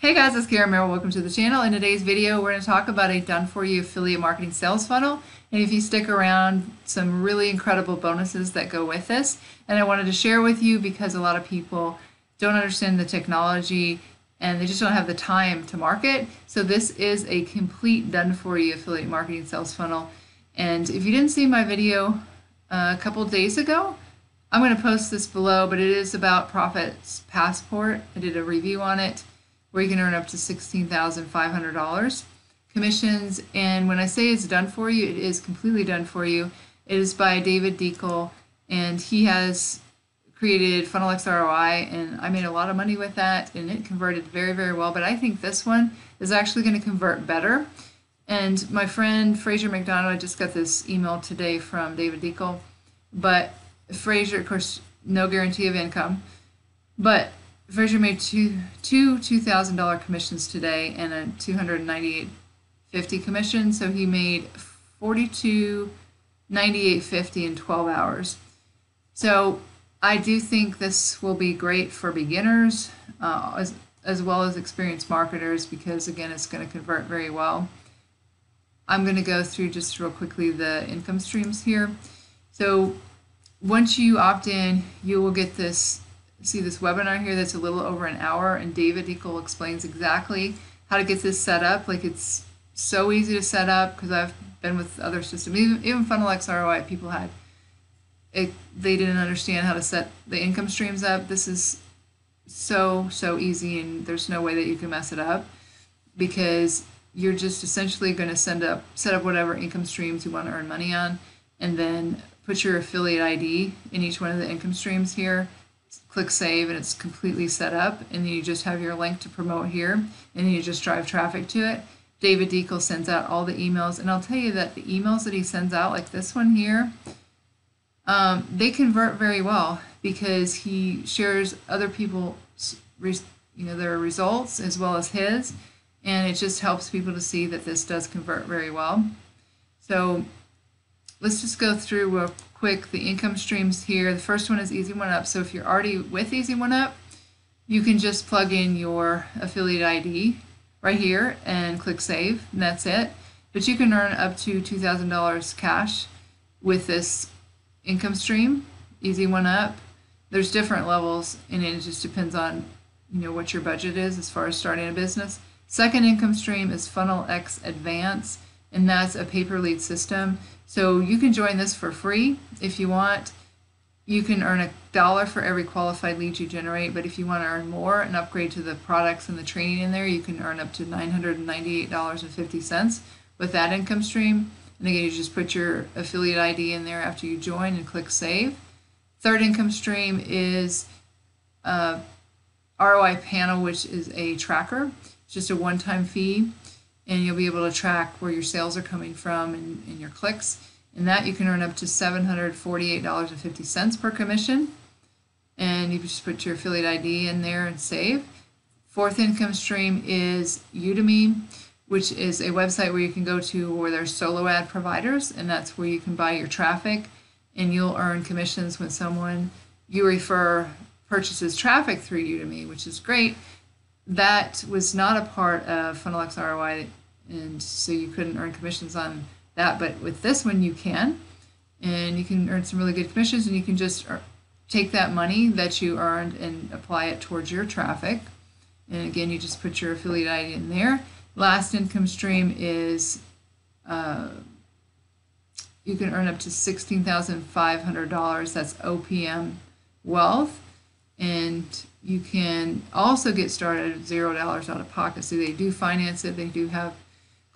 Hey guys, it's Kara Merrill. Welcome to the channel. In today's video, we're going to talk about a done-for-you affiliate marketing sales funnel. And if you stick around, some really incredible bonuses that go with this. And I wanted to share with you because a lot of people don't understand the technology and they just don't have the time to market. So this is a complete done-for-you affiliate marketing sales funnel. And if you didn't see my video a couple days ago, I'm going to post this below, but it is about Profits Passport. I did a review on it, where you can earn up to $16,500 commissions. And when I say it's done for you, it is completely done for you. It is by David Deacle, and he has created FunnelX ROI, and I made a lot of money with that, and it converted very, very well. But I think this one is actually going to convert better. And my friend Fraser McDonald, I just got this email today from David Deacle, but Fraser, of course, no guarantee of income, but Fraser made two $2,000 commissions today and a $298.50 commission, so he made $42.98.50 in 12 hours. So I do think this will be great for beginners as well as experienced marketers, because again, it's going to convert very well. I'm going to go through just real quickly the income streams here. So once you opt in, you will get this. See this webinar here that's a little over an hour, and David Deacle explains exactly how to get this set up. Like, it's so easy to set up, because I've been with other systems, even FunnelX ROI, people had it, they didn't understand how to set the income streams up. This is so easy, and there's no way that you can mess it up, because you're just essentially going to set up whatever income streams you want to earn money on, and then put your affiliate ID in each one of the income streams here. Click save, and it's completely set up, and then you just have your link to promote here, and then you just drive traffic to it. David Deacle sends out all the emails, and I'll tell you that the emails that he sends out, like this one here, they convert very well, because he shares other people's their results as well as his, and it just helps people to see that this does convert very well. So let's just go through real quick the income streams here. The first one is Easy One Up. So if you're already with Easy One Up, you can just plug in your affiliate ID right here and click save, and that's it. But you can earn up to $2,000 cash with this income stream, Easy One Up. There's different levels, and it just depends on what your budget is as far as starting a business. Second income stream is FunnelX Advance, and that's a pay-per-lead system. So you can join this for free if you want. You can earn $1 for every qualified lead you generate, but if you want to earn more and upgrade to the products and the training in there, you can earn up to $998.50 with that income stream. And again, you just put your affiliate ID in there after you join and click save. Third income stream is ROI Panel, which is a tracker. It's just a one-time fee, and you'll be able to track where your sales are coming from and your clicks. And that you can earn up to $748.50 per commission. And you just put your affiliate ID in there and save. Fourth income stream is Udemy, which is a website where you can go to where there's solo ad providers, and that's where you can buy your traffic, and you'll earn commissions when someone you refer purchases traffic through Udemy, which is great. That was not a part of FunnelX ROI, and so you couldn't earn commissions on that, but with this one you can, and you can earn some really good commissions, and you can just take that money that you earned and apply it towards your traffic. And again, you just put your affiliate ID in there. Last income stream is you can earn up to $16,500. That's OPM Wealth, and you can also get started at $0 out of pocket. So they do finance it, they do have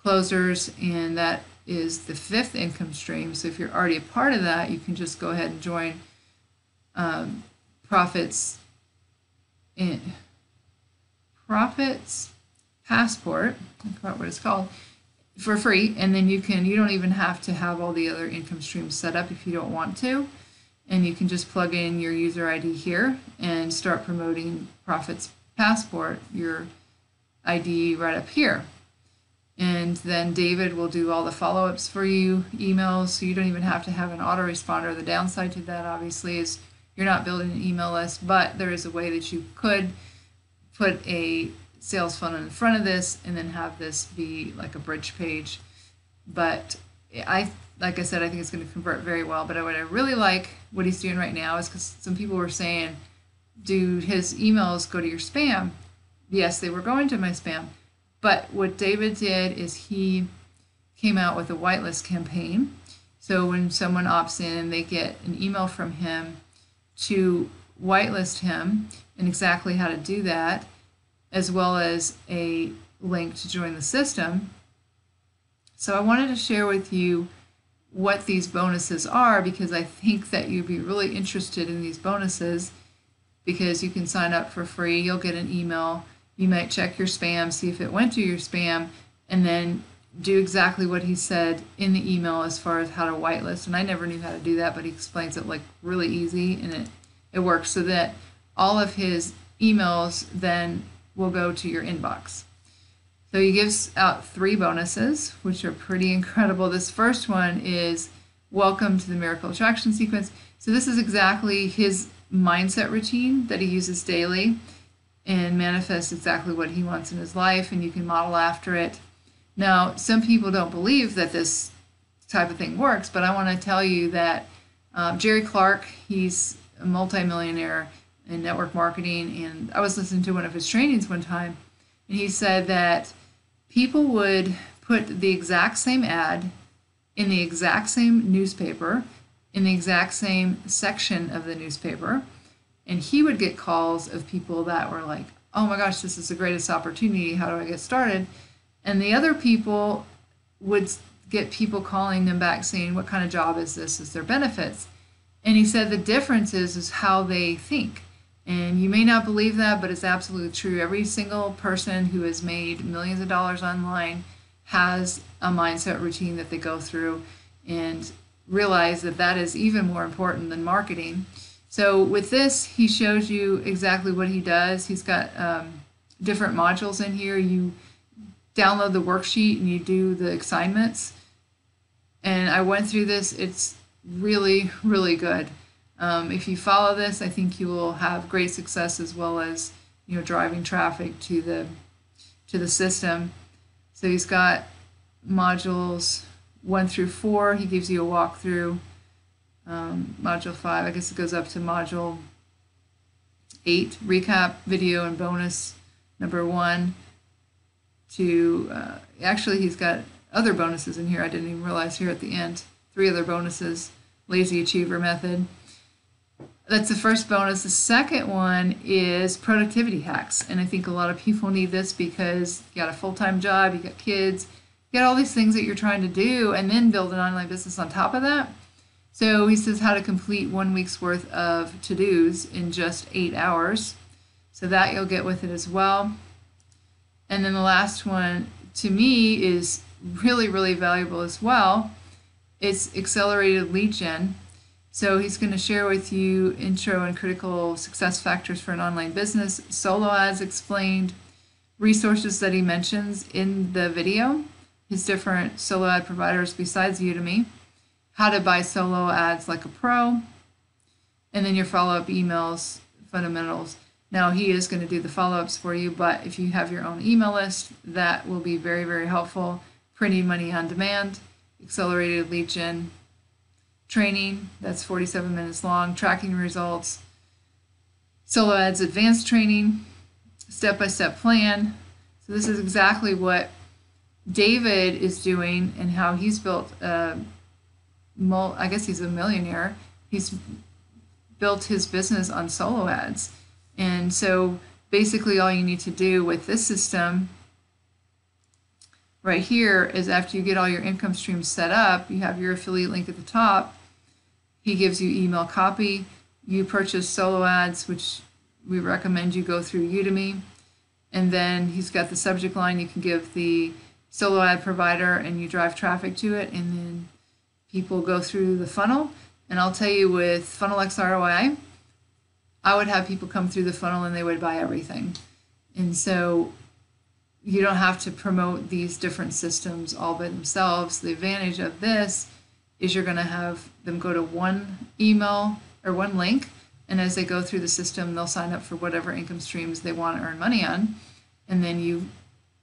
closers, and that is the fifth income stream. So if you're already a part of that, you can just go ahead and join Profits Passport, I forgot what it's called, for free, and then you don't even have to have all the other income streams set up if you don't want to. And you can just plug in your user ID here and start promoting Profits Passport, your ID right up here. And then David will do all the follow-ups for you, emails, so you don't even have to have an autoresponder. The downside to that, obviously, is you're not building an email list, but there is a way that you could put a sales funnel in front of this and then have this be like a bridge page. But like I said, I think it's going to convert very well. But what I really like what he's doing right now is because some people were saying, do his emails go to your spam? Yes, they were going to my spam. But what David did is he came out with a whitelist campaign. So when someone opts in, they get an email from him to whitelist him and exactly how to do that, as well as a link to join the system. So I wanted to share with you what these bonuses are, because I think that you'd be really interested in these bonuses, because you can sign up for free. You'll get an email. You might check your spam, see if it went to your spam, and then do exactly what he said in the email as far as how to whitelist. And I never knew how to do that, but he explains it like really easy, and it works so that all of his emails then will go to your inbox. So he gives out 3 bonuses, which are pretty incredible. This first one is Welcome to the Miracle Attraction Sequence. So this is exactly his mindset routine that he uses daily and manifests exactly what he wants in his life, and you can model after it. Now, some people don't believe that this type of thing works, but I want to tell you that Jerry Clark, he's a multimillionaire in network marketing, and I was listening to one of his trainings one time, and he said that people would put the exact same ad in the exact same newspaper, in the exact same section of the newspaper, and he would get calls of people that were like, oh my gosh, this is the greatest opportunity, how do I get started? And the other people would get people calling them back saying, what kind of job is this? Is there benefits? And he said the difference is how they think. And you may not believe that, but it's absolutely true. Every single person who has made millions of dollars online has a mindset routine that they go through, and realize that that is even more important than marketing. So with this, he shows you exactly what he does. He's got different modules in here. You download the worksheet and you do the assignments. And I went through this. It's really, really good. If you follow this, I think you will have great success, as well as driving traffic to the system. So he's got modules 1 through 4. He gives you a walkthrough. Module 5, I guess it goes up to module 8, recap video and bonus number 1. To actually, he's got other bonuses in here I didn't even realize here at the end. 3 other bonuses. Lazy Achiever Method. That's the first bonus. The second one is productivity hacks, and I think a lot of people need this because you got a full-time job, you got kids, you got all these things that you're trying to do, and then build an online business on top of that. So he says how to complete 1 week's worth of to-dos in just 8 hours. So that you'll get with it as well. And then the last one, to me, is really, really valuable as well. It's accelerated lead gen. So he's going to share with you intro and critical success factors for an online business, solo ads explained, resources that he mentions in the video, his different solo ad providers besides Udemy, how to buy solo ads like a pro, and then your follow-up emails, fundamentals. Now, he is going to do the follow-ups for you, but if you have your own email list, that will be very, very helpful. Printing money on demand, accelerated lead gen training, that's 47 minutes long, tracking results, solo ads advanced training, step-by-step plan. So this is exactly what David is doing and how he's built I guess he's a millionaire. He's built his business on solo ads. And so basically all you need to do with this system right here is, after you get all your income streams set up, you have your affiliate link at the top. He gives you email copy. You purchase solo ads, which we recommend you go through Udemy. And then he's got the subject line. You can give the solo ad provider and you drive traffic to it, and then people go through the funnel. And I'll tell you, with Funnel X ROI, I would have people come through the funnel and they would buy everything. And so you don't have to promote these different systems all by themselves. The advantage of this is you're going to have them go to one email or one link, and as they go through the system, they'll sign up for whatever income streams they want to earn money on. and then you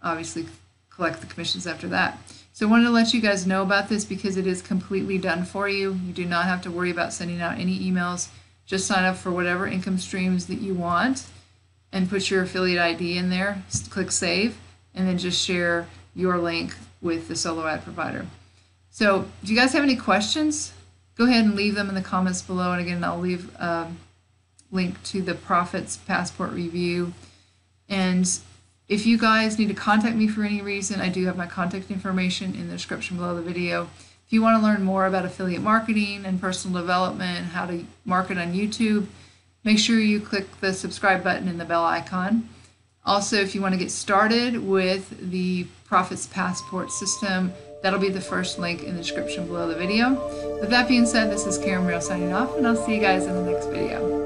obviously collect the commissions after that. So I wanted to let you guys know about this because it is completely done for you. You do not have to worry about sending out any emails. Just sign up for whatever income streams that you want and put your affiliate ID in there, click save, and then just share your link with the solo ad provider. So do you guys have any questions? Go ahead and leave them in the comments below. And again, I'll leave a link to the Profits Passport review. And if you guys need to contact me for any reason, I do have my contact information in the description below the video. If you want to learn more about affiliate marketing and personal development and how to market on YouTube, make sure you click the subscribe button and the bell icon. Also, if you want to get started with the Profits Passport system, that'll be the first link in the description below the video. With that being said, this is Karen Merrill signing off, and I'll see you guys in the next video.